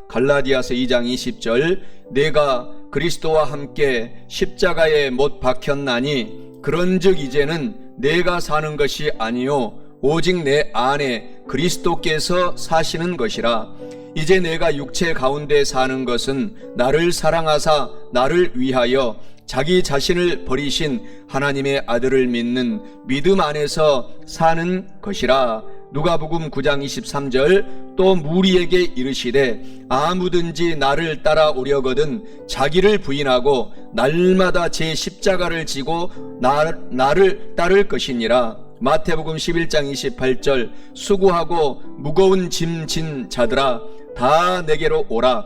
갈라디아서 2장 20절 내가 그리스도와 함께 십자가에 못 박혔나니 그런즉 이제는 내가 사는 것이 아니요 오직 내 안에 그리스도께서 사시는 것이라. 이제 내가 육체 가운데 사는 것은 나를 사랑하사 나를 위하여 자기 자신을 버리신 하나님의 아들을 믿는 믿음 안에서 사는 것이라. 누가복음 9장 23절 또 무리에게 이르시되 아무든지 나를 따라오려거든 자기를 부인하고 날마다 제 십자가를 지고 나를 따를 것이니라. 마태복음 11장 28절 수고하고 무거운 짐 진 자들아 다 내게로 오라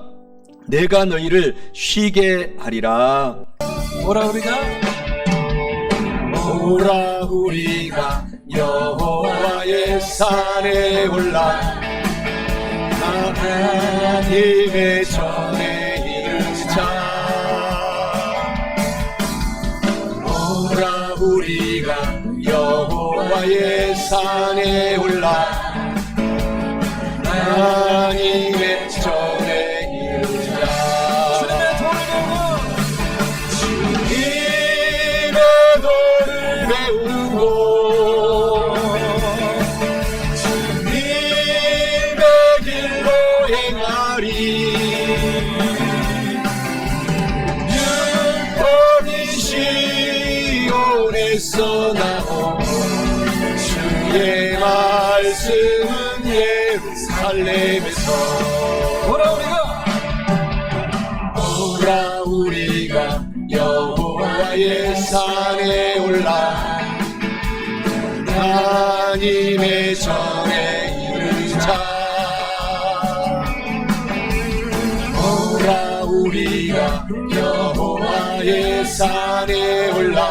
내가 너희를 쉬게 하리라. 오라 우리가 여호와의 산에 올라 하나님의 전에 이르자. 오라 우리가 여호와의 산에 올라 하나님의 전에 이르자. 주님의 도를 배우고 주님의 길로 행하리. 율법이 시온에서 나오 주의 말씀은 예루살렘에서. 오라 우리가 여호와의 산에 올라 하나님의 전에 이르자. 오라 우리가 여호와의 산에 올라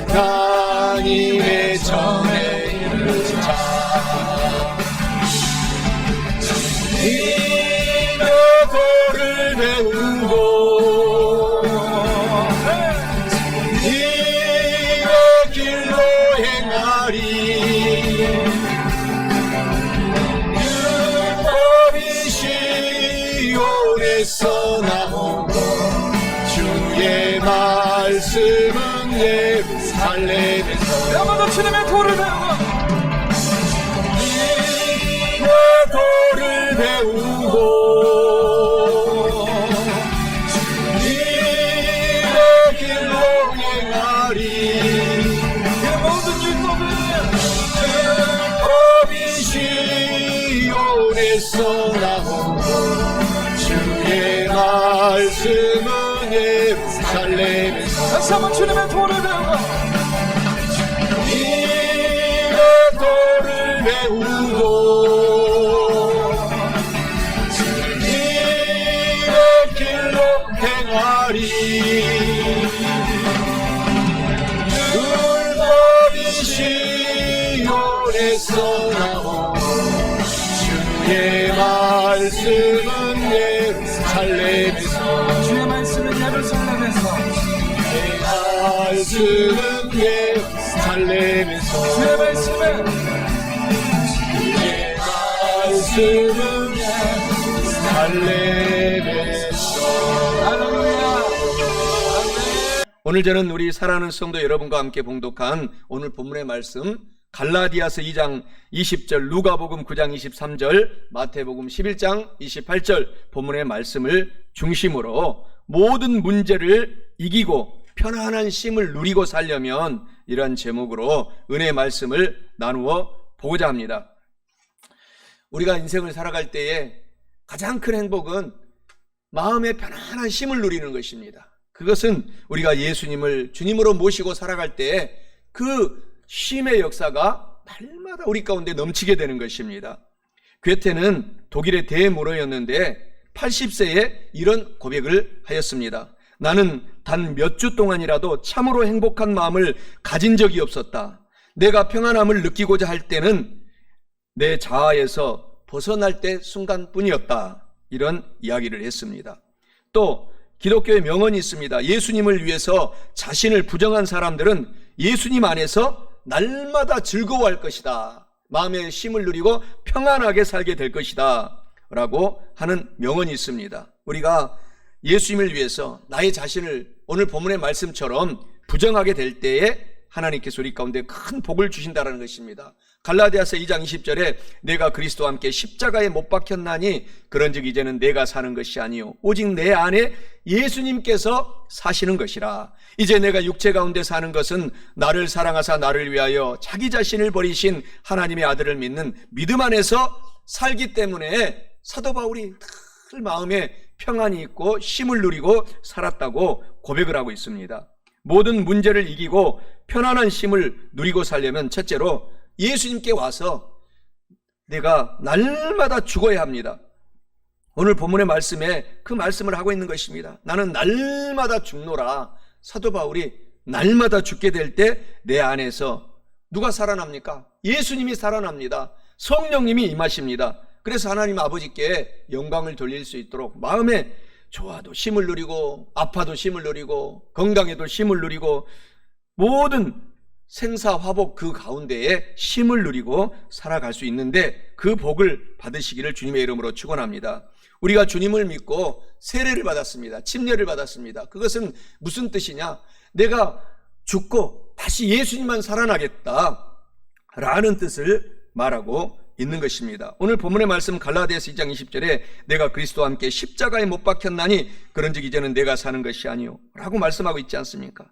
하나님의 전에 이르자. 주님의 도를 배우고 주님의 길로 행하리. 율법이 시온에서 나오고 주의 말씀은 예루살렘에서. 여러분도 주님의 도를 배우고 도를 배우고 주님의 길로 행하리. 모든 율법이 시온에서 나오고 주의 말씀은 예루살렘에서. 다시 한번 주님의 도를 배우고 주님의 도를 배우고 행하리. 율법이 시온에서 나오고 주의 말씀은 예루살렘에서. 주의 말씀은 예루살렘에서. 주의 말씀은 예루살렘에서. 주의 말씀은 예루살렘에서. 오늘 저는 우리 사랑하는 성도 여러분과 함께 봉독한 오늘 본문의 말씀 갈라디아서 2장 20절, 누가복음 9장 23절, 마태복음 11장 28절 본문의 말씀을 중심으로 모든 문제를 이기고 편안한 쉼을 누리고 살려면 이러한 제목으로 은혜의 말씀을 나누어 보고자 합니다. 우리가 인생을 살아갈 때에 가장 큰 행복은 마음의 편안한 쉼을 누리는 것입니다. 그것은 우리가 예수님을 주님으로 모시고 살아갈 때에 그 쉼의 역사가 날마다 우리 가운데 넘치게 되는 것입니다. 괴테는 독일의 대무로였는데 80세에 이런 고백을 하였습니다. 나는 단 몇 주 동안이라도 참으로 행복한 마음을 가진 적이 없었다. 내가 평안함을 느끼고자 할 때는 내 자아에서 벗어날 때 순간뿐이었다. 이런 이야기를 했습니다. 또 기독교의 명언이 있습니다. 예수님을 위해서 자신을 부정한 사람들은 예수님 안에서 날마다 즐거워할 것이다. 마음의 쉼을 누리고 평안하게 살게 될 것이다. 라고 하는 명언이 있습니다. 우리가 예수님을 위해서 나의 자신을 오늘 본문의 말씀처럼 부정하게 될 때에 하나님께서 우리 가운데 큰 복을 주신다는 것입니다. 갈라디아서 2장 20절에 내가 그리스도와 함께 십자가에 못 박혔나니 그런즉 이제는 내가 사는 것이 아니요 오직 내 안에 예수님께서 사시는 것이라. 이제 내가 육체 가운데 사는 것은 나를 사랑하사 나를 위하여 자기 자신을 버리신 하나님의 아들을 믿는 믿음 안에서 살기 때문에 사도 바울이 늘 마음에 평안이 있고 쉼을 누리고 살았다고 고백을 하고 있습니다. 모든 문제를 이기고 편안한 쉼을 누리고 살려면 첫째로 예수님께 와서 내가 날마다 죽어야 합니다. 오늘 본문의 말씀에 그 말씀을 하고 있는 것입니다. 나는 날마다 죽노라. 사도 바울이 날마다 죽게 될 때 내 안에서 누가 살아납니까? 예수님이 살아납니다. 성령님이 임하십니다. 그래서 하나님 아버지께 영광을 돌릴 수 있도록 마음에 좋아도 쉼을 누리고 아파도 쉼을 누리고 건강에도 쉼을 누리고 모든 생사화복 그 가운데에 쉼을 누리고 살아갈 수 있는데 그 복을 받으시기를 주님의 이름으로 축원합니다. 우리가 주님을 믿고 세례를 받았습니다. 침례를 받았습니다. 그것은 무슨 뜻이냐? 내가 죽고 다시 예수님만 살아나겠다라는 뜻을 말하고 있는 것입니다. 오늘 본문의 말씀 갈라디아서 2장 20절에 내가 그리스도와 함께 십자가에 못 박혔나니 그런즉 이제는 내가 사는 것이 아니요 라고 말씀하고 있지 않습니까?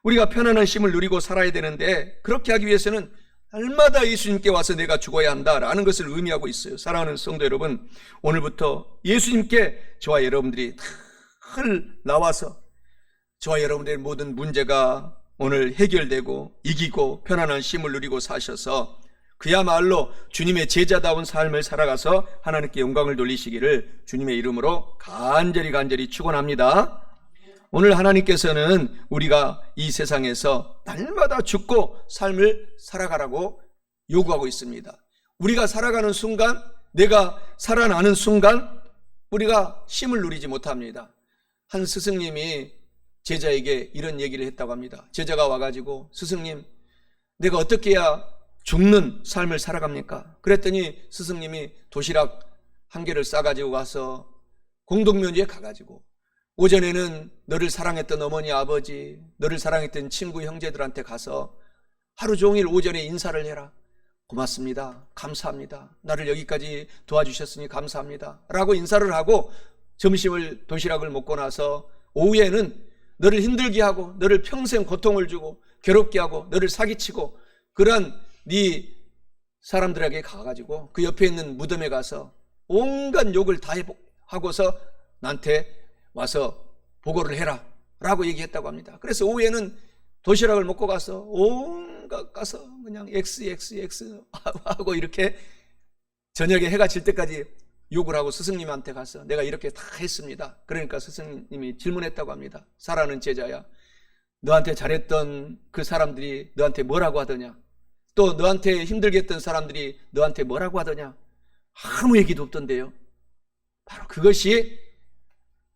우리가 편안한 쉼을 누리고 살아야 되는데 그렇게 하기 위해서는 날마다 예수님께 와서 내가 죽어야 한다라는 것을 의미하고 있어요. 사랑하는 성도 여러분, 오늘부터 예수님께 저와 여러분들이 늘 나와서 저와 여러분들의 모든 문제가 오늘 해결되고 이기고 편안한 쉼을 누리고 사셔서 그야말로 주님의 제자다운 삶을 살아가서 하나님께 영광을 돌리시기를 주님의 이름으로 간절히 축원합니다. 오늘 하나님께서는 우리가 이 세상에서 날마다 죽고 삶을 살아가라고 요구하고 있습니다. 우리가 살아가는 순간, 내가 살아나는 순간 우리가 쉼을 누리지 못합니다. 한 스승님이 제자에게 이런 얘기를 했다고 합니다. 제자가 와가지고 스승님, 내가 어떻게 해야 죽는 삶을 살아갑니까? 그랬더니 스승님이 도시락 한 개를 싸가지고 가서 공동묘지에 가가지고 오전에는 너를 사랑했던 어머니 아버지, 너를 사랑했던 친구 형제들한테 가서 하루 종일 오전에 인사를 해라. 고맙습니다. 감사합니다. 나를 여기까지 도와주셨으니 감사합니다. 라고 인사를 하고 점심을 도시락을 먹고 나서 오후에는 너를 힘들게 하고 너를 평생 고통을 주고 괴롭게 하고 너를 사기치고 그런 네 사람들에게 가가지고 그 옆에 있는 무덤에 가서 온갖 욕을 다 하고서 나한테 와서 보고를 해라 라고 얘기했다고 합니다. 그래서 오후에는 도시락을 먹고 가서 온갖 가서 그냥 X 하고 이렇게 저녁에 해가 질 때까지 욕을 하고 스승님한테 가서 내가 이렇게 다 했습니다. 그러니까 스승님이 질문했다고 합니다. 사랑하는 제자야, 너한테 잘했던 그 사람들이 너한테 뭐라고 하더냐? 또 너한테 힘들게 했던 사람들이 너한테 뭐라고 하더냐? 아무 얘기도 없던데요. 바로 그것이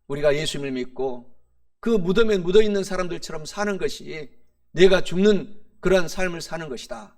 우리가 예수님을 믿고 그 무덤에 묻어있는 사람들처럼 사는 것이 내가 죽는 그러한 삶을 사는 것이다.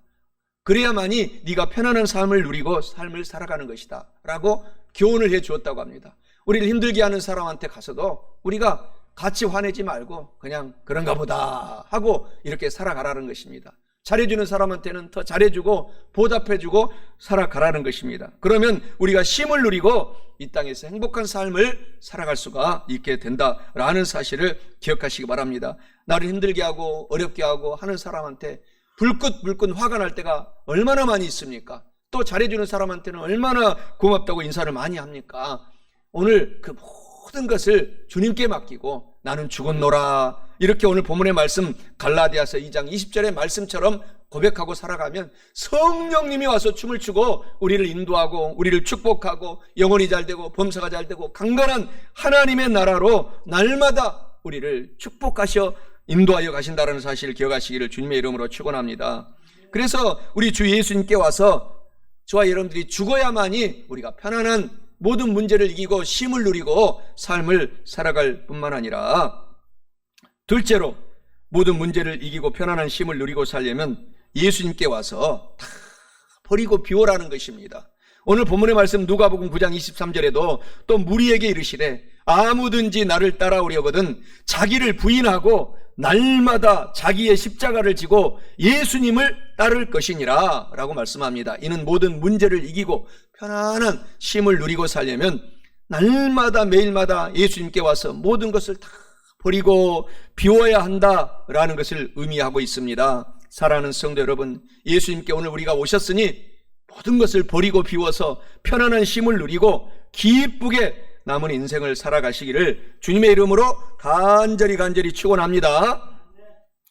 그래야만이 네가 편안한 삶을 누리고 삶을 살아가는 것이다 라고 교훈을 해 주었다고 합니다. 우리를 힘들게 하는 사람한테 가서도 우리가 같이 화내지 말고 그냥 그런가 보다 하고 이렇게 살아가라는 것입니다. 잘해주는 사람한테는 더 잘해주고 보답해주고 살아가라는 것입니다. 그러면 우리가 쉼을 누리고 이 땅에서 행복한 삶을 살아갈 수가 있게 된다라는 사실을 기억하시기 바랍니다. 나를 힘들게 하고 어렵게 하고 하는 사람한테 불끈 화가 날 때가 얼마나 많이 있습니까? 또 잘해주는 사람한테는 얼마나 고맙다고 인사를 많이 합니까? 오늘 그 모든 것을 주님께 맡기고 나는 죽었노라 이렇게 오늘 본문의 말씀 갈라디아서 2장 20절의 말씀처럼 고백하고 살아가면 성령님이 와서 춤을 추고 우리를 인도하고 우리를 축복하고 영혼이 잘되고 범사가 잘되고 강건한 하나님의 나라로 날마다 우리를 축복하셔 인도하여 가신다는 사실을 기억하시기를 주님의 이름으로 축원합니다. 그래서 우리 주 예수님께 와서 저와 여러분들이 죽어야만이 우리가 편안한 모든 문제를 이기고 쉼을 누리고 삶을 살아갈 뿐만 아니라 둘째로 모든 문제를 이기고 편안한 쉼을 누리고 살려면 예수님께 와서 다 버리고 비워라는 것입니다. 오늘 본문의 말씀 누가복음 9장 23절에도 또 무리에게 이르시되 아무든지 나를 따라오려거든 자기를 부인하고 날마다 자기의 십자가를 지고 예수님을 따를 것이니라 라고 말씀합니다. 이는 모든 문제를 이기고 편안한 쉼을 누리고 살려면 날마다 매일마다 예수님께 와서 모든 것을 다 버리고 비워야 한다라는 것을 의미하고 있습니다. 사랑하는 성도 여러분, 예수님께 오늘 우리가 오셨으니 모든 것을 버리고 비워서 편안한 쉼을 누리고 기쁘게 남은 인생을 살아가시기를 주님의 이름으로 간절히 축원합니다.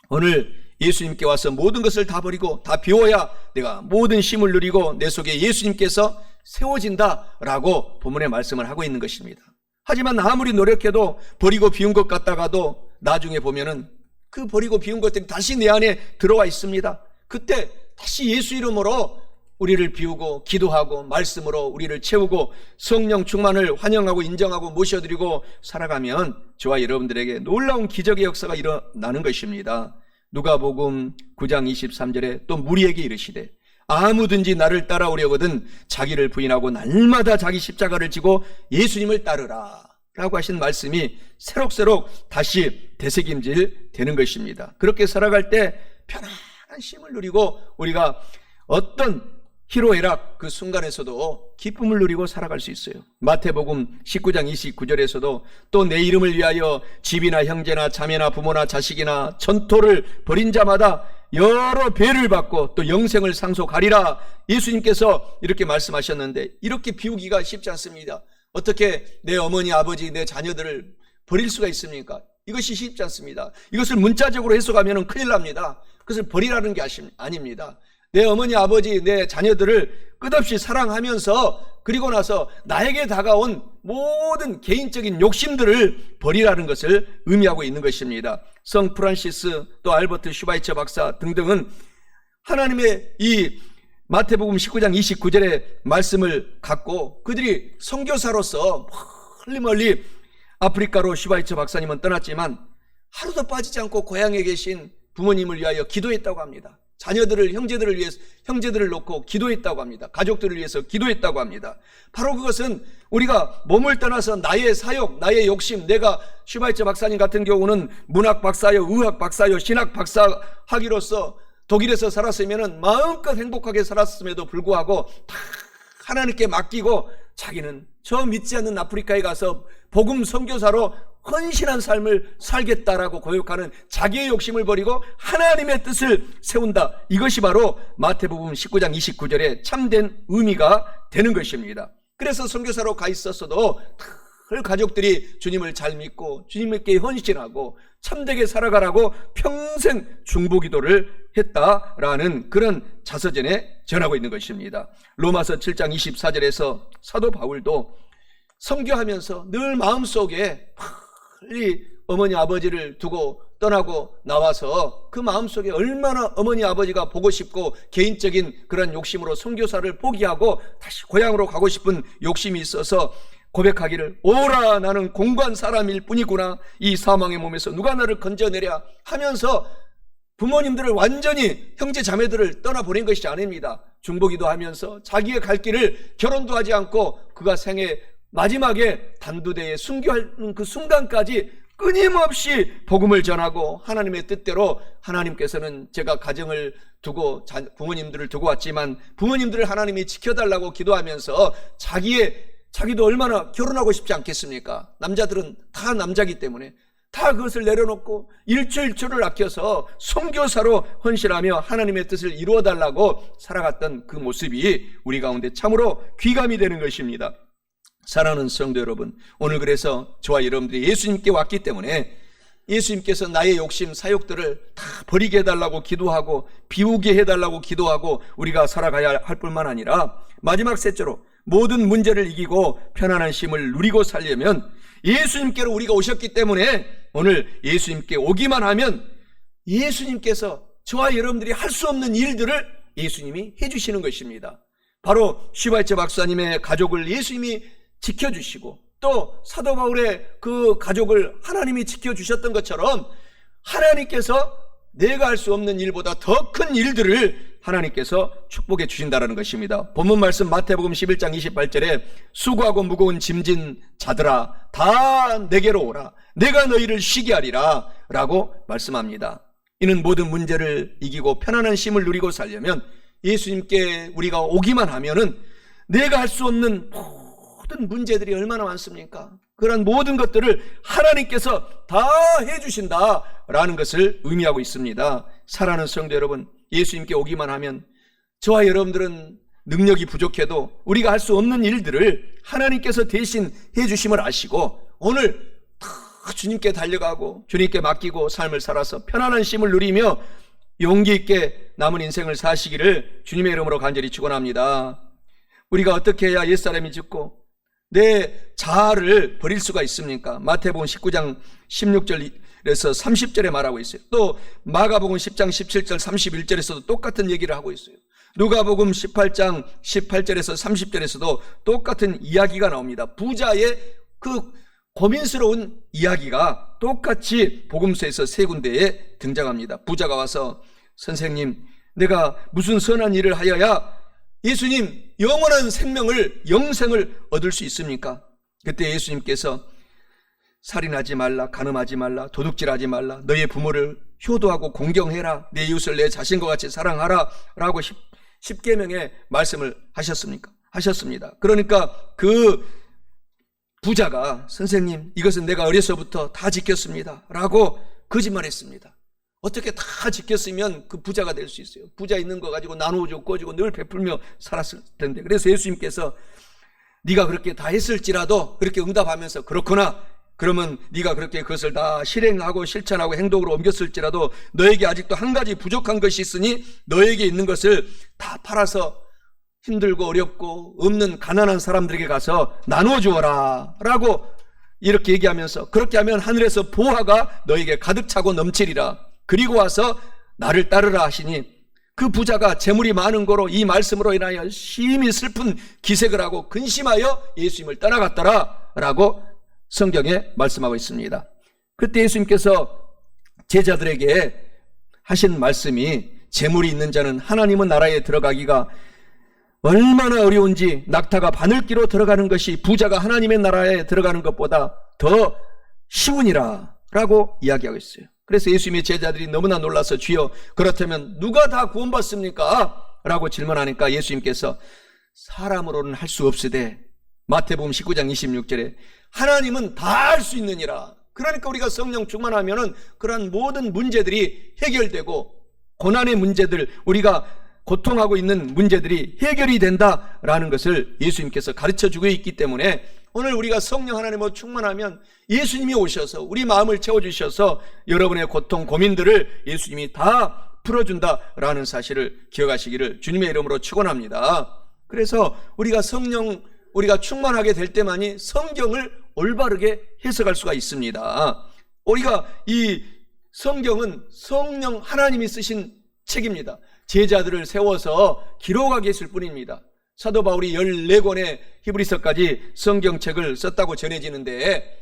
오늘 예수님께 와서 모든 것을 다 버리고 다 비워야 내가 모든 쉼을 누리고 내 속에 예수님께서 세워진다라고 본문의 말씀을 하고 있는 것입니다. 하지만 아무리 노력해도 버리고 비운 것 같다가도 나중에 보면은 그 버리고 비운 것들이 다시 내 안에 들어와 있습니다. 그때 다시 예수 이름으로 우리를 비우고 기도하고 말씀으로 우리를 채우고 성령 충만을 환영하고 인정하고 모셔드리고 살아가면 저와 여러분들에게 놀라운 기적의 역사가 일어나는 것입니다. 누가복음 9장 23절에 또 무리에게 이르시되 아무든지 나를 따라오려거든 자기를 부인하고 날마다 자기 십자가를 지고 예수님을 따르라 라고 하신 말씀이 새록새록 다시 되새김질 되는 것입니다. 그렇게 살아갈 때 편안한 쉼을 누리고 우리가 어떤 희로애락 그 순간에서도 기쁨을 누리고 살아갈 수 있어요. 마태복음 19장 29절에서도 또 내 이름을 위하여 집이나 형제나 자매나 부모나 자식이나 전토를 벌인 자마다 여러 배를 받고 또 영생을 상속하리라 예수님께서 이렇게 말씀하셨는데 이렇게 비우기가 쉽지 않습니다. 어떻게 내 어머니 아버지 내 자녀들을 버릴 수가 있습니까? 이것이 쉽지 않습니다. 이것을 문자적으로 해석하면 큰일 납니다. 그것을 버리라는 게 아닙니다. 내 어머니 아버지 내 자녀들을 끝없이 사랑하면서 그리고 나서 나에게 다가온 모든 개인적인 욕심들을 버리라는 것을 의미하고 있는 것입니다. 성 프란시스 또 알버트 슈바이처 박사 등등은 하나님의 이 마태복음 19장 29절의 말씀을 갖고 그들이 선교사로서 멀리 아프리카로 슈바이처 박사님은 떠났지만 하루도 빠지지 않고 고향에 계신 부모님을 위하여 기도했다고 합니다. 자녀들을 형제들을 위해서 형제들을 놓고 기도했다고 합니다. 가족들을 위해서 기도했다고 합니다. 바로 그것은 우리가 몸을 떠나서 나의 사욕, 나의 욕심, 내가 슈바이처 박사님 같은 경우는 문학 박사요, 의학 박사요, 신학 박사 하기로서 독일에서 살았으면 마음껏 행복하게 살았음에도 불구하고 다 하나님께 맡기고 자기는 저 믿지 않는 아프리카에 가서 복음 선교사로 헌신한 삶을 살겠다라고 고백하는 자기의 욕심을 버리고 하나님의 뜻을 세운다. 이것이 바로 마태복음 19장 29절의 참된 의미가 되는 것입니다. 그래서 선교사로 가 있었어도 늘 가족들이 주님을 잘 믿고 주님께 헌신하고 참되게 살아가라고 평생 중보기도를 했다라는 그런 자서전에 전하고 있는 것입니다. 로마서 7장 24절에서 사도 바울도 선교하면서 늘 마음속에 빨리 어머니 아버지를 두고 떠나고 나와서 그 마음속에 얼마나 어머니 아버지가 보고 싶고 개인적인 그런 욕심으로 선교사를 포기하고 다시 고향으로 가고 싶은 욕심이 있어서 고백하기를 오라 나는 공고한 사람일 뿐이구나 이 사망의 몸에서 누가 나를 건져내랴 하면서 부모님들을 완전히 형제 자매들을 떠나보낸 것이 아닙니다. 중보기도 하면서 자기의 갈 길을 결혼도 하지 않고 그가 생애 마지막에 단두대에 순교하는 그 순간까지 끊임없이 복음을 전하고 하나님의 뜻대로 하나님께서는 제가 가정을 두고 부모님들을 두고 왔지만 부모님들을 하나님이 지켜달라고 기도하면서 자기도 얼마나 결혼하고 싶지 않겠습니까? 남자들은 다 남자기 때문에 다 그것을 내려놓고 일초일초를 아껴서 선교사로 헌신하며 하나님의 뜻을 이루어달라고 살아갔던 그 모습이 우리 가운데 참으로 귀감이 되는 것입니다. 사랑하는 성도 여러분, 오늘 그래서 저와 여러분들이 예수님께 왔기 때문에 예수님께서 나의 욕심, 사욕들을 다 버리게 해달라고 기도하고 비우게 해달라고 기도하고 우리가 살아가야 할 뿐만 아니라 마지막 셋째로 모든 문제를 이기고 편안한 쉼을 누리고 살려면 예수님께로 우리가 오셨기 때문에 오늘 예수님께 오기만 하면 예수님께서 저와 여러분들이 할 수 없는 일들을 예수님이 해주시는 것입니다. 바로 슈바이처 박사님의 가족을 예수님이 지켜주시고 또 사도 바울의 그 가족을 하나님이 지켜주셨던 것처럼 하나님께서 내가 할 수 없는 일보다 더 큰 일들을 하나님께서 축복해 주신다는 것입니다. 본문 말씀 마태복음 11장 28절에 수고하고 무거운 짐진 자들아 다 내게로 오라 내가 너희를 쉬게 하리라 라고 말씀합니다. 이는 모든 문제를 이기고 편안한 쉼을 누리고 살려면 예수님께 우리가 오기만 하면은 내가 할 수 없는 모든 문제들이 얼마나 많습니까? 그런 모든 것들을 하나님께서 다 해주신다라는 것을 의미하고 있습니다. 사랑하는 성도 여러분, 예수님께 오기만 하면 저와 여러분들은 능력이 부족해도 우리가 할 수 없는 일들을 하나님께서 대신 해주심을 아시고 오늘 다 주님께 달려가고 주님께 맡기고 삶을 살아서 편안한 쉼을 누리며 용기 있게 남은 인생을 사시기를 주님의 이름으로 간절히 축원합니다. 우리가 어떻게 해야 옛사람이 죽고 내 자아를 버릴 수가 있습니까? 마태복음 19장 16절에서 30절에 말하고 있어요. 또 마가복음 10장 17절 31절에서도 똑같은 얘기를 하고 있어요. 누가복음 18장 18절에서 30절에서도 똑같은 이야기가 나옵니다. 부자의 그 고민스러운 이야기가 똑같이 복음서에서 세 군데에 등장합니다. 부자가 와서 선생님, 내가 무슨 선한 일을 하여야 예수님 영원한 생명을 영생을 얻을 수 있습니까? 그때 예수님께서 살인하지 말라, 간음하지 말라, 도둑질하지 말라, 너의 부모를 효도하고 공경해라, 내 이웃을 내 자신과 같이 사랑하라 라고 10계명의 말씀을 하셨습니다. 그러니까 그 부자가 선생님 이것은 내가 어려서부터 다 지켰습니다 라고 거짓말했습니다. 어떻게 다 지켰으면 그 부자가 될 수 있어요? 부자 있는 거 가지고 나누어주고 꺼주고 늘 베풀며 살았을 텐데. 그래서 예수님께서 네가 그렇게 다 했을지라도 그렇게 응답하면서 그렇구나, 그러면 네가 그렇게 그것을 다 실행하고 실천하고 행동으로 옮겼을지라도 너에게 아직도 한 가지 부족한 것이 있으니 너에게 있는 것을 다 팔아서 힘들고 어렵고 없는 가난한 사람들에게 가서 나누어 주어라 라고 이렇게 얘기하면서 그렇게 하면 하늘에서 보화가 너에게 가득 차고 넘치리라. 그리고 와서 나를 따르라 하시니 그 부자가 재물이 많은 거로 이 말씀으로 인하여 심히 슬픈 기색을 하고 근심하여 예수님을 떠나갔더라 라고 성경에 말씀하고 있습니다. 그때 예수님께서 제자들에게 하신 말씀이 재물이 있는 자는 하나님의 나라에 들어가기가 얼마나 어려운지 낙타가 바늘기로 들어가는 것이 부자가 하나님의 나라에 들어가는 것보다 더 쉬우니라 라고 이야기하고 있어요. 그래서 예수님의 제자들이 너무나 놀라서 주여 그렇다면 누가 다 구원받습니까? 라고 질문하니까 예수님께서 사람으로는 할 수 없으되 마태복음 19장 26절에 하나님은 다 할 수 있느니라. 그러니까 우리가 성령 충만하면은 그러한 모든 문제들이 해결되고 고난의 문제들, 우리가 고통하고 있는 문제들이 해결이 된다라는 것을 예수님께서 가르쳐주고 있기 때문에 오늘 우리가 성령 하나님으로 충만하면 예수님이 오셔서 우리 마음을 채워주셔서 여러분의 고통, 고민들을 예수님이 다 풀어준다라는 사실을 기억하시기를 주님의 이름으로 축원합니다. 그래서 우리가 충만하게 될 때만이 성경을 올바르게 해석할 수가 있습니다. 우리가 이 성경은 성령 하나님이 쓰신 책입니다. 제자들을 세워서 기록하게 했을 뿐입니다. 사도 바울이 14권의 히브리서까지 성경책을 썼다고 전해지는데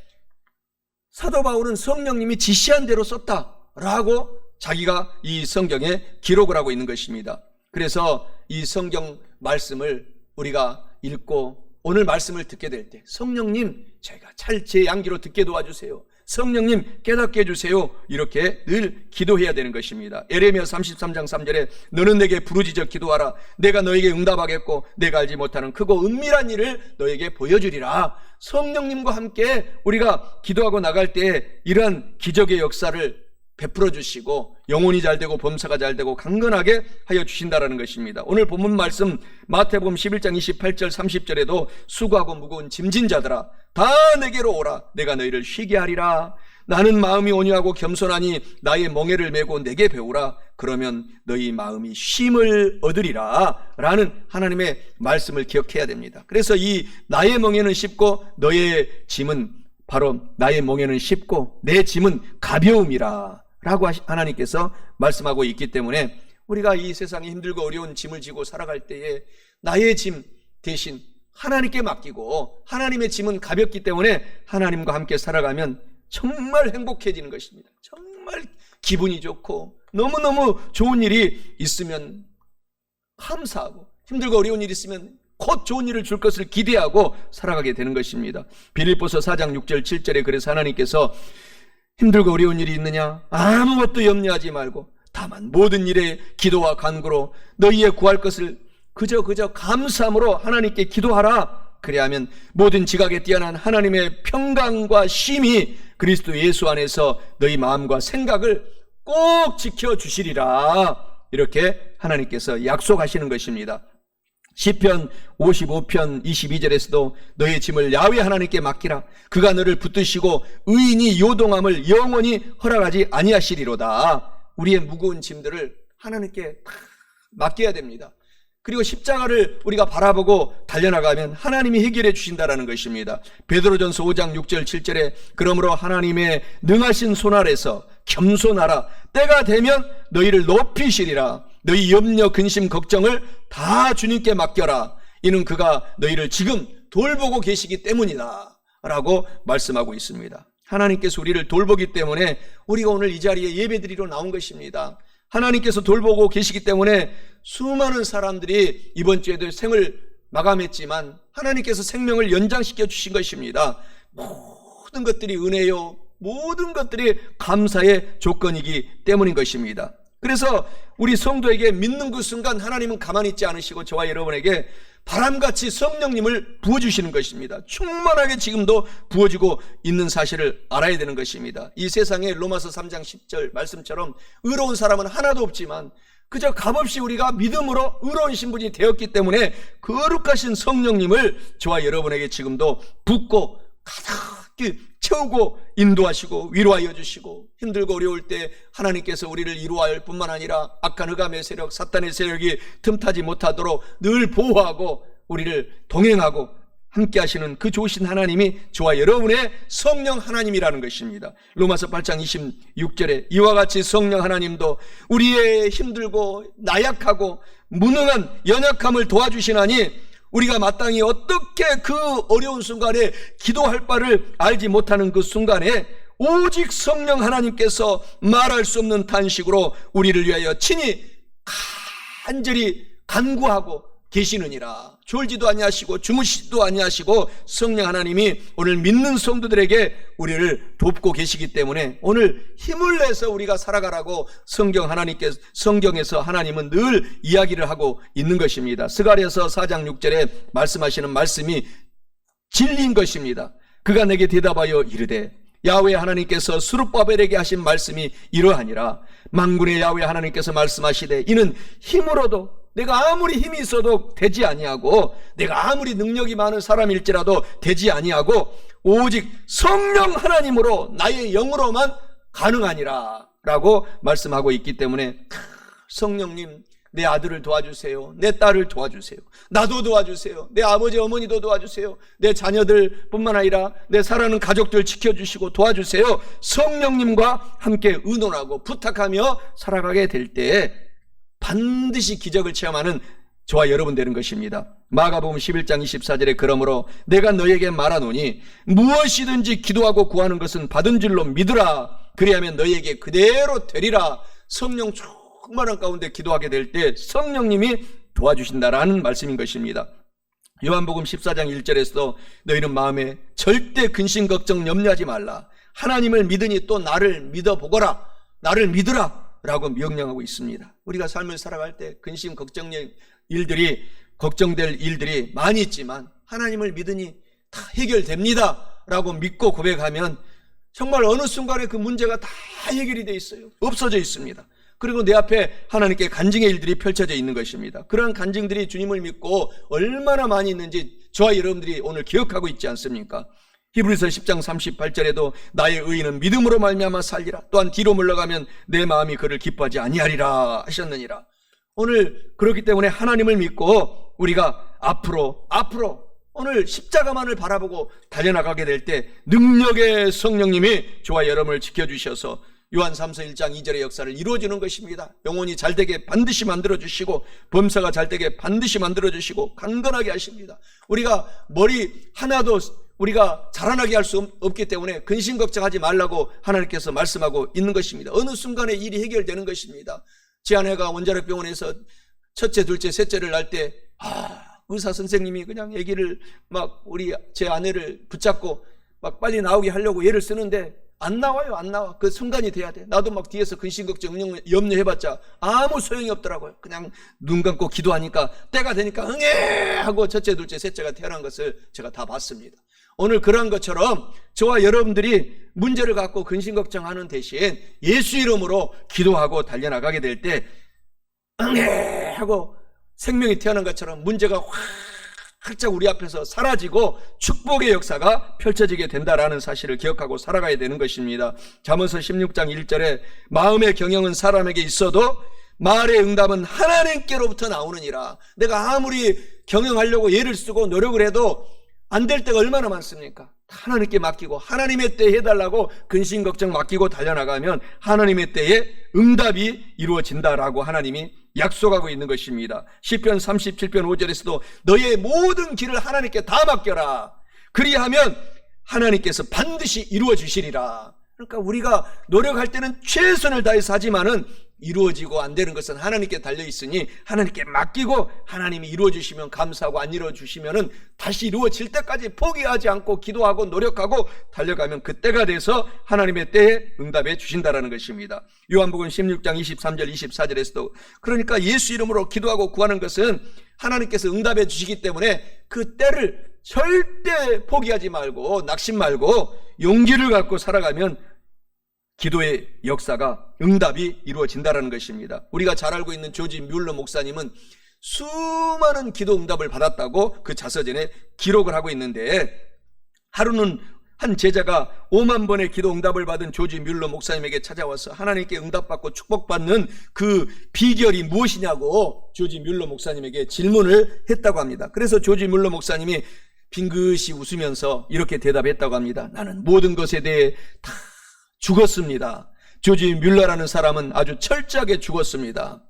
사도 바울은 성령님이 지시한 대로 썼다라고 자기가 이 성경에 기록을 하고 있는 것입니다. 그래서 이 성경 말씀을 우리가 읽고 오늘 말씀을 듣게 될 때 성령님 제가 잘 제 양기로 듣게 도와주세요. 성령님 깨닫게 해주세요. 이렇게 늘 기도해야 되는 것입니다. 에레미야 33장 3절에 너는 내게 부르짖어 기도하라. 내가 너에게 응답하겠고 내가 알지 못하는 크고 은밀한 일을 너에게 보여주리라. 성령님과 함께 우리가 기도하고 나갈 때 이러한 기적의 역사를 베풀어 주시고 영혼이 잘되고 범사가 잘되고 강건하게 하여 주신다라는 것입니다. 오늘 본문 말씀 마태복음 11장 28절 30절에도 수고하고 무거운 짐진 자들아 다 내게로 오라. 내가 너희를 쉬게 하리라. 나는 마음이 온유하고 겸손하니 나의 멍에를 메고 내게 배우라. 그러면 너희 마음이 쉼을 얻으리라 라는 하나님의 말씀을 기억해야 됩니다. 그래서 이 나의 멍에는 쉽고 너의 짐은 바로 나의 멍에는 쉽고 내 짐은 가벼움이라 라고 하나님께서 말씀하고 있기 때문에 우리가 이 세상에 힘들고 어려운 짐을 지고 살아갈 때에 나의 짐 대신 하나님께 맡기고 하나님의 짐은 가볍기 때문에 하나님과 함께 살아가면 정말 행복해지는 것입니다. 정말 기분이 좋고 너무너무 좋은 일이 있으면 감사하고, 힘들고 어려운 일이 있으면 곧 좋은 일을 줄 것을 기대하고 살아가게 되는 것입니다. 빌립보서 4장 6절 7절에 그래서 하나님께서 힘들고 어려운 일이 있느냐? 아무것도 염려하지 말고 다만 모든 일에 기도와 간구로 너희의 구할 것을 그저 감사함으로 하나님께 기도하라. 그래야하면 모든 지각에 뛰어난 하나님의 평강과 쉼이 그리스도 예수 안에서 너희 마음과 생각을 꼭 지켜주시리라. 이렇게 하나님께서 약속하시는 것입니다. 시편 55편 22절에서도 너의 짐을 야훼 하나님께 맡기라. 그가 너를 붙드시고 의인이 요동함을 영원히 허락하지 아니하시리로다. 우리의 무거운 짐들을 하나님께 맡겨야 됩니다. 그리고 십자가를 우리가 바라보고 달려나가면 하나님이 해결해 주신다라는 것입니다. 베드로전서 5장 6절 7절에 그러므로 하나님의 능하신 손 아래서 겸손하라. 때가 되면 너희를 높이시리라. 너희 염려 근심 걱정을 다 주님께 맡겨라. 이는 그가 너희를 지금 돌보고 계시기 때문이다 라고 말씀하고 있습니다. 하나님께서 우리를 돌보기 때문에 우리가 오늘 이 자리에 예배드리러 나온 것입니다. 하나님께서 돌보고 계시기 때문에 수많은 사람들이 이번 주에도 생을 마감했지만 하나님께서 생명을 연장시켜 주신 것입니다. 모든 것들이 은혜요, 모든 것들이 감사의 조건이기 때문인 것입니다. 그래서 우리 성도에게 믿는 그 순간 하나님은 가만히 있지 않으시고 저와 여러분에게 바람같이 성령님을 부어주시는 것입니다. 충만하게 지금도 부어지고 있는 사실을 알아야 되는 것입니다. 이 세상에 로마서 3장 10절 말씀처럼 의로운 사람은 하나도 없지만 그저 값없이 우리가 믿음으로 의로운 신분이 되었기 때문에 거룩하신 성령님을 저와 여러분에게 지금도 붓고 가득히 채우고 인도하시고 위로하여 주시고 힘들고 어려울 때 하나님께서 우리를 위로할 뿐만 아니라 악한 흑암의 세력, 사탄의 세력이 틈타지 못하도록 늘 보호하고 우리를 동행하고 함께 하시는 그 좋으신 하나님이 저와 여러분의 성령 하나님이라는 것입니다. 로마서 8장 26절에 이와 같이 성령 하나님도 우리의 힘들고 나약하고 무능한 연약함을 도와주시나니 우리가 마땅히 어떻게 그 어려운 순간에 기도할 바를 알지 못하는 그 순간에 오직 성령 하나님께서 말할 수 없는 탄식으로 우리를 위하여 친히 간절히 간구하고 계시느니라. 졸지도 아니하시고 주무시지도 아니하시고 성령 하나님이 오늘 믿는 성도들에게 우리를 돕고 계시기 때문에 오늘 힘을 내서 우리가 살아가라고 성경에서 하나님은 늘 이야기를 하고 있는 것입니다. 스가랴서 4장 6절에 말씀하시는 말씀이 진리인 것입니다. 그가 내게 대답하여 이르되 야훼 하나님께서 스룹바벨에게 하신 말씀이 이러하니라. 만군의 야훼 하나님께서 말씀하시되 이는 힘으로도 내가 아무리 힘이 있어도 되지 아니하고 내가 아무리 능력이 많은 사람일지라도 되지 아니하고 오직 성령 하나님으로 나의 영으로만 가능하니라 라고 말씀하고 있기 때문에 성령님 내 아들을 도와주세요. 내 딸을 도와주세요. 나도 도와주세요. 내 아버지 어머니도 도와주세요. 내 자녀들 뿐만 아니라 내 사랑하는 가족들 지켜주시고 도와주세요. 성령님과 함께 의논하고 부탁하며 살아가게 될 때 반드시 기적을 체험하는 저와 여러분 되는 것입니다. 마가복음 11장 24절에 그러므로 내가 너에게 말하노니 무엇이든지 기도하고 구하는 것은 받은 줄로 믿으라. 그리하면 너에게 그대로 되리라. 성령 충만한 가운데 기도하게 될 때 성령님이 도와주신다라는 말씀인 것입니다. 요한복음 14장 1절에서도 너희는 마음에 절대 근심 걱정 염려하지 말라. 하나님을 믿으니 또 나를 믿어보거라. 나를 믿으라 라고 명령하고 있습니다. 우리가 삶을 살아갈 때 근심 걱정될 일들이 많이 있지만 하나님을 믿으니 다 해결됩니다 라고 믿고 고백하면 정말 어느 순간에 그 문제가 다 해결이 돼 있어요. 없어져 있습니다. 그리고 내 앞에 하나님께 간증의 일들이 펼쳐져 있는 것입니다. 그러한 간증들이 주님을 믿고 얼마나 많이 있는지 저와 여러분들이 오늘 기억하고 있지 않습니까? 히브리서 10장 38절에도 나의 의인은 믿음으로 말미암아 살리라. 또한 뒤로 물러가면 내 마음이 그를 기뻐하지 아니하리라 하셨느니라. 오늘 그렇기 때문에 하나님을 믿고 우리가 앞으로 오늘 십자가만을 바라보고 달려나가게 될 때 능력의 성령님이 저와 여러분을 지켜주셔서 요한 3서 1장 2절의 역사를 이루어주는 것입니다. 영혼이 잘되게 반드시 만들어주시고 범사가 잘되게 반드시 만들어주시고 강건하게 하십니다. 우리가 머리 하나도 우리가 자라나게 할 수 없기 때문에 근심 걱정하지 말라고 하나님께서 말씀하고 있는 것입니다. 어느 순간에 일이 해결되는 것입니다. 제 아내가 원자력병원에서 첫째, 둘째, 셋째를 낳을 때 의사 선생님이 그냥 아기를 막 제 아내를 붙잡고 막 빨리 나오게 하려고 애를 쓰는데 안 나와요. 안 나와. 그 순간이 돼야 돼. 나도 막 뒤에서 근심 걱정 염려해봤자 아무 소용이 없더라고요. 그냥 눈 감고 기도하니까 때가 되니까 응애 하고 첫째, 둘째, 셋째가 태어난 것을 제가 다 봤습니다. 오늘 그런 것처럼 저와 여러분들이 문제를 갖고 근심 걱정하는 대신 예수 이름으로 기도하고 달려나가게 될 때 응애 하고 생명이 태어난 것처럼 문제가 활짝 우리 앞에서 사라지고 축복의 역사가 펼쳐지게 된다라는 사실을 기억하고 살아가야 되는 것입니다. 잠언서 16장 1절에 마음의 경영은 사람에게 있어도 말의 응답은 하나님께로부터 나오느니라. 내가 아무리 경영하려고 예를 쓰고 노력을 해도 안 될 때가 얼마나 많습니까? 하나님께 맡기고 하나님의 때에 해달라고 근심 걱정 맡기고 달려나가면 하나님의 때에 응답이 이루어진다라고 하나님이 약속하고 있는 것입니다. 시편 37편 5절에서도 너의 모든 길을 하나님께 다 맡겨라. 그리하면 하나님께서 반드시 이루어 주시리라. 그러니까 우리가 노력할 때는 최선을 다해서 하지만은 이루어지고 안 되는 것은 하나님께 달려 있으니 하나님께 맡기고 하나님이 이루어 주시면 감사하고 안 이루어 주시면은 다시 이루어질 때까지 포기하지 않고 기도하고 노력하고 달려가면 그때가 돼서 하나님의 때에 응답해 주신다라는 것입니다. 요한복음 16장 23절 24절에서도 그러니까 예수 이름으로 기도하고 구하는 것은 하나님께서 응답해 주시기 때문에 그 때를 절대 포기하지 말고 낙심 말고 용기를 갖고 살아가면 기도의 역사가 응답이 이루어진다는 것입니다. 우리가 잘 알고 있는 조지 뮬러 목사님은 수많은 기도 응답을 받았다고 그 자서전에 기록을 하고 있는데 하루는 한 제자가 5만 번의 기도 응답을 받은 조지 뮬러 목사님에게 찾아와서 하나님께 응답받고 축복받는 그 비결이 무엇이냐고 조지 뮬러 목사님에게 질문을 했다고 합니다. 그래서 조지 뮬러 목사님이 빙긋이 웃으면서 이렇게 대답했다고 합니다. 나는 모든 것에 대해 다 죽었습니다. 조지 뮬러라는 사람은 아주 철저하게 죽었습니다.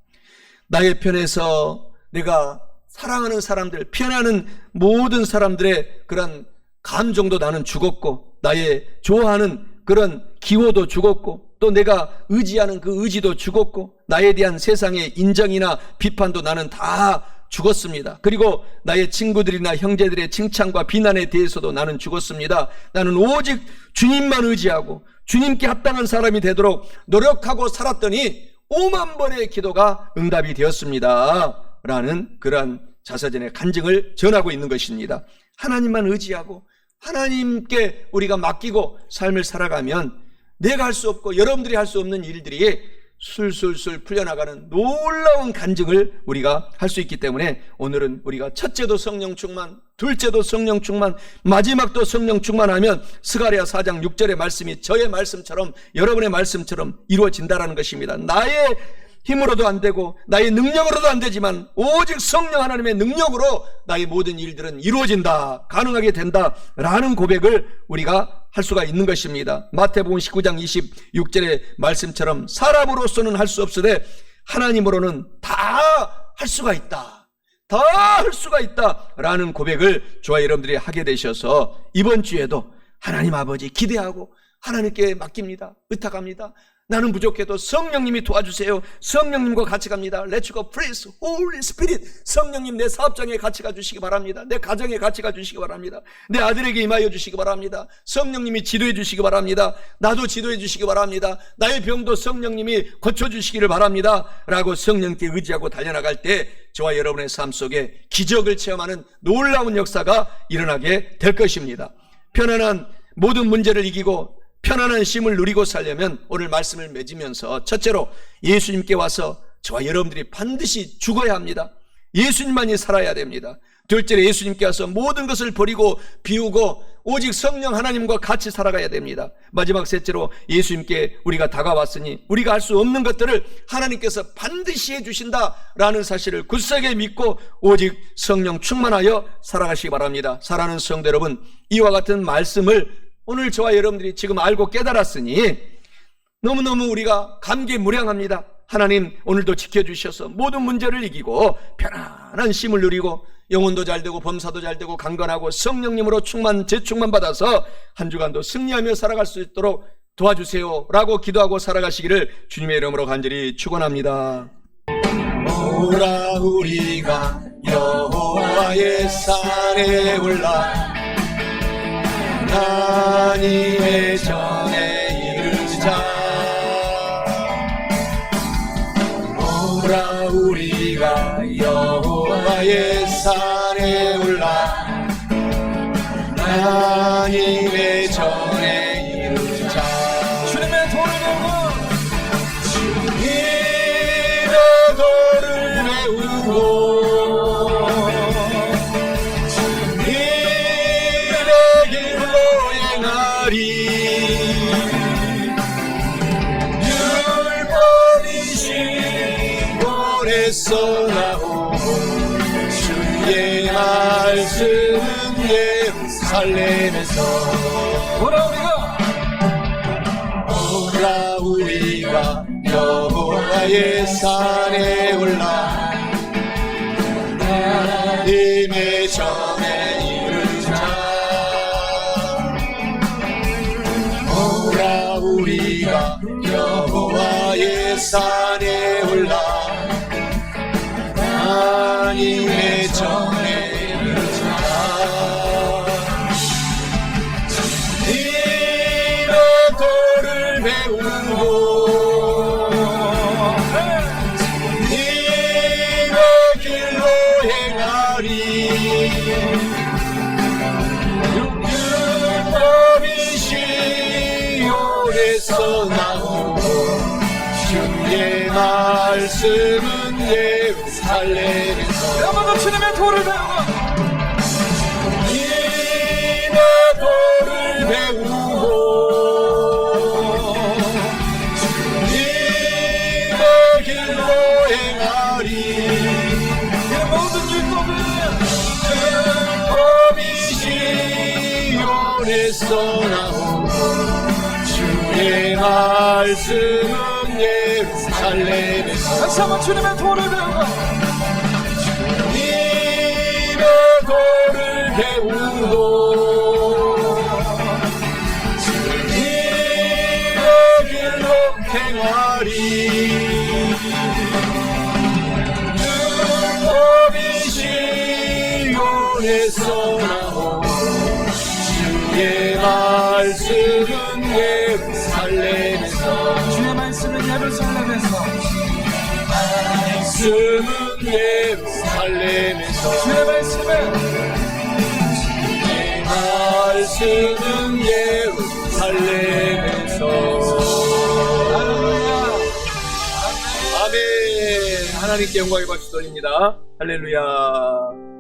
나의 편에서 내가 사랑하는 사람들, 편하는 모든 사람들의 그런 감정도 나는 죽었고 나의 좋아하는 그런 기호도 죽었고 또 내가 의지하는 그 의지도 죽었고 나에 대한 세상의 인정이나 비판도 나는 다 죽었습니다. 그리고 나의 친구들이나 형제들의 칭찬과 비난에 대해서도 나는 죽었습니다. 나는 오직 주님만 의지하고 주님께 합당한 사람이 되도록 노력하고 살았더니 5만 번의 기도가 응답이 되었습니다. 라는 그러한 자서전의 간증을 전하고 있는 것입니다. 하나님만 의지하고 하나님께 우리가 맡기고 삶을 살아가면 내가 할 수 없고 여러분들이 할 수 없는 일들이 술술술 풀려나가는 놀라운 간증을 우리가 할 수 있기 때문에 오늘은 우리가 첫째도 성령 충만, 둘째도 성령 충만, 마지막도 성령 충만하면 스가랴 4장 6절의 말씀이 저의 말씀처럼 여러분의 말씀처럼 이루어진다라는 것입니다. 나의 힘으로도 안 되고 나의 능력으로도 안 되지만 오직 성령 하나님의 능력으로 나의 모든 일들은 이루어진다, 가능하게 된다라는 고백을 우리가 할 수가 있는 것입니다. 마태복음 19장 26절의 말씀처럼 사람으로서는 할 수 없으되 하나님으로는 다 할 수가 있다, 다 할 수가 있다라는 고백을 저와 여러분들이 하게 되셔서 이번 주에도 하나님 아버지 기대하고 하나님께 맡깁니다, 의탁합니다. 나는 부족해도 성령님이 도와주세요. 성령님과 같이 갑니다. Let's go, please, Holy Spirit. 성령님 내 사업장에 같이 가주시기 바랍니다. 내 가정에 같이 가주시기 바랍니다. 내 아들에게 임하여 주시기 바랍니다. 성령님이 지도해 주시기 바랍니다. 나도 지도해 주시기 바랍니다. 나의 병도 성령님이 고쳐주시기를 바랍니다. 라고 성령께 의지하고 달려나갈 때 저와 여러분의 삶 속에 기적을 체험하는 놀라운 역사가 일어나게 될 것입니다. 편안한 모든 문제를 이기고 편안한 쉼을 누리고 살려면 오늘 말씀을 맺으면서 첫째로 예수님께 와서 저와 여러분들이 반드시 죽어야 합니다. 예수님만이 살아야 됩니다. 둘째로 예수님께 와서 모든 것을 버리고 비우고 오직 성령 하나님과 같이 살아가야 됩니다. 마지막 셋째로 예수님께 우리가 다가왔으니 우리가 할 수 없는 것들을 하나님께서 반드시 해주신다라는 사실을 굳세게 믿고 오직 성령 충만하여 살아가시기 바랍니다. 사랑하는 성도 여러분, 이와 같은 말씀을 오늘 저와 여러분들이 지금 알고 깨달았으니 너무너무 우리가 감개무량합니다. 하나님 오늘도 지켜주셔서 모든 문제를 이기고 편안한 쉼을 누리고 영혼도 잘되고 범사도 잘되고 강건하고 성령님으로 재충만 받아서 한 주간도 승리하며 살아갈 수 있도록 도와주세요 라고 기도하고 살아가시기를 주님의 이름으로 간절히 축원합니다. 오라 우리가 여호와의 산에 올라 하나님의 전에 이르자. 오라 우리가 여호와의 산에 올라 하나님의 전에 이르자. 주님의 도를 배우고 주님의 도를 배우고 주님의 길로 행하리. 율법이신 본에서 나오고 주의 말씀은 예루살렘에서 오라 우리가 여호와의 산에 올라 하나님의 전에 이르자. 오라 우리가 여호와의 산에 올라 하나님의 전에 이르자. 주님의 도를 배우고 주님의 길로 행하리. 율법이 시온에서 나오고 주의 말씀은 예루살렘에서. 한번더 주님의 도를 배우고 주님의 도를 배우고 주님의 길로 행하리. 이 모든 율법이 시온에서 나오고 주의 말씀은 예루살렘에서. 다시 한번 주님의 도를 배우고 주님의 도를 배우고 주님의 길로 행하리. 율법이 시온에서 나오고 주의 말씀은 예루살렘에서. 주의 말씀은 예루살렘에서 말씀은 예루살렘에서. 주의 말씀은 말씀은 예루살렘에서. 할렐루야. 아멘. 하나님께 영광의 박수 돌립니다. 할렐루야.